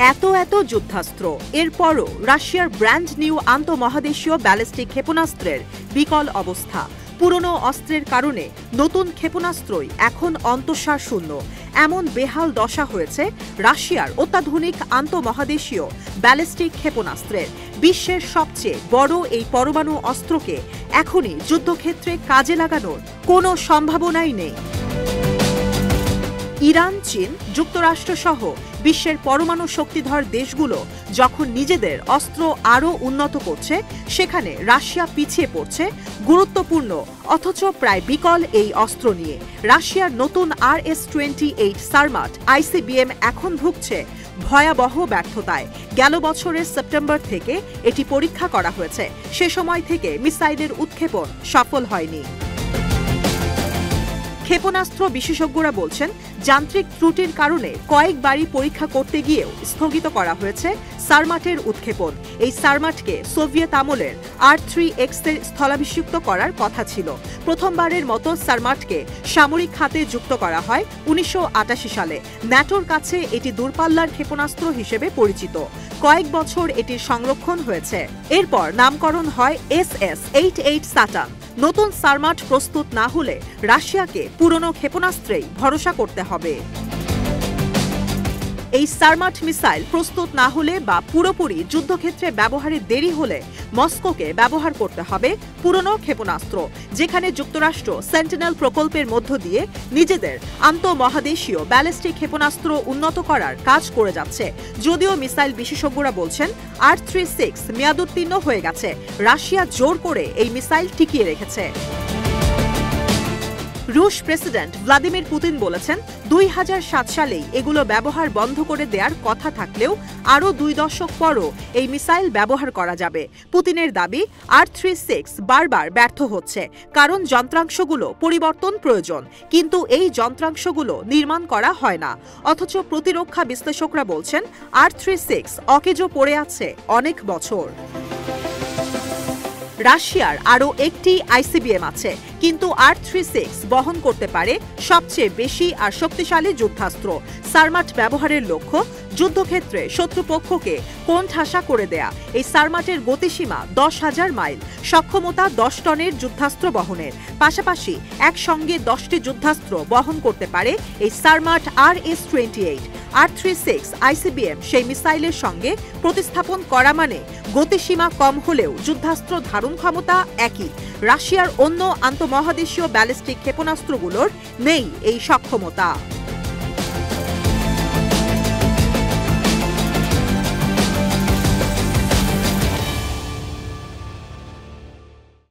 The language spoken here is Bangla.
এত যুদ্ধাস্ত্র, এরপরও রাশিয়ার ব্র্যান্ড নিউ আন্তঃমহাদেশীয় ব্যালিস্টিক ক্ষেপণাস্ত্রের বিকল অবস্থা। পুরনো অস্ত্রের কারণে নতুন ক্ষেপণাস্ত্রই এখন অন্তঃসার শূন্য। এমন বেহাল দশা হয়েছে রাশিয়ার অত্যাধুনিক আন্তঃমহাদেশীয় ব্যালিস্টিক ক্ষেপণাস্ত্রের। বিশ্বের সবচেয়ে বড় এই পরমাণু অস্ত্রকে এখনই যুদ্ধক্ষেত্রে কাজে লাগানোর কোনো সম্ভাবনাই নেই। ইরান, চীন, যুক্তরাষ্ট্র সহ বিশ্বের পরমাণু শক্তিধর দেশগুলো যখন নিজেদের অস্ত্র আরও উন্নত করছে, সেখানে রাশিয়া পিছিয়ে পড়ছে গুরুত্বপূর্ণ অথচ প্রায় বিকল এই অস্ত্র নিয়ে। রাশিয়ার নতুন RS-28 সারমাট ICBM এখন ভুগছে ভয়াবহ ব্যর্থতায়। গেল বছরের সেপ্টেম্বর থেকে এটি পরীক্ষা করা হয়েছে। সে সময় থেকে মিসাইলের উৎক্ষেপণ সফল হয়নি। ক্ষেপণাস্ত্র বিশেষজ্ঞরা বলছেন, যান্ত্রিক ত্রুটির কারণে কয়েকবারই পরীক্ষা করতে গিয়েও স্থগিত করা হয়েছে সারমাটের উৎক্ষেপণ। এই সারমাটকে সোভিয়েত আমলের R-3X এর স্থলাভিষিক্ত করার কথা ছিল। প্রথমবারের মতো সারমাটকে সামরিক খাতে যুক্ত করা হয় 1988 সালে। ন্যাটোর কাছে এটি দূরপাল্লার ক্ষেপণাস্ত্র হিসেবে পরিচিত। কয়েক বছর এটির সংরক্ষণ হয়েছে। এরপর নামকরণ হয় SS-88 সাটার্ন। নতুন সারমাট প্রস্তুত না হলে রাশিয়াকে পুরনো ক্ষেপণাস্ত্রেই ভরসা করতে হবে। এই সারমাট মিসাইল প্রস্তুত না হলে বা পুরোপুরি যুদ্ধক্ষেত্রে ব্যবহারে দেরি হলে মস্কোকে ব্যবহার করতে হবে পুরনো ক্ষেপণাস্ত্র, যেখানে যুক্তরাষ্ট্র সেন্টিনেল প্রকল্পের মধ্য দিয়ে নিজেদের আন্তঃমহাদেশীয় ব্যালিস্টিক ক্ষেপণাস্ত্র উন্নত করার কাজ করে যাচ্ছে। যদিও মিসাইল বিশেষজ্ঞরা বলছেন R-36 মেয়াদোত্তীর্ণ হয়ে গেছে। রাশিয়া জোর করে এই মিসাইল টিকিয়ে রেখেছে। রুশ প্রেসিডেন্ট ভ্লাদিমির পুতিন বলেছেন, 2007 সালেই এগুলো ব্যবহার বন্ধ করে দেওয়ার কথা থাকলেও আরও 2 দশক পরও এই মিসাইল ব্যবহার করা যাবে। পুতিনের দাবি, R-36 বারবার ব্যর্থ হচ্ছে কারণ যন্ত্রাংশগুলো পরিবর্তন প্রয়োজন, কিন্তু এই যন্ত্রাংশগুলো নির্মাণ করা হয় না। অথচ প্রতিরক্ষা বিশ্লেষকরা বলছেন R-36 অকেজো পড়ে আছে অনেক বছর। রাশিয়ার আরও একটি ICBM আছে, কিন্তু R-36 বহন করতে পারে সবচেয়ে বেশি আর শক্তিশালী যুদ্ধাস্ত্র। সারমাট ব্যবহারের লক্ষ্য যুদ্ধক্ষেত্রে শত্রুপক্ষকে কোণঠাসা করে দেয়া। এই সারমাটের গতিসীমা 10,000 মাইল, সক্ষমতা 10 টনের যুদ্ধাস্ত্র বহনের। পাশাপাশি একসঙ্গে 10টি যুদ্ধাস্ত্র বহন করতে পারে এই সারমাট RS-28। R-36 ICBM সেই মিসাইলের সঙ্গে প্রতিস্থাপন করা মানে গতিসীমা কম হলেও যুদ্ধাস্ত্র ধারণ ক্ষমতা একই। রাশিয়ার অন্য আন্তঃমহাদেশীয় ব্যালিস্টিক ক্ষেপণাস্ত্রগুলোর নেই এই সক্ষমতা।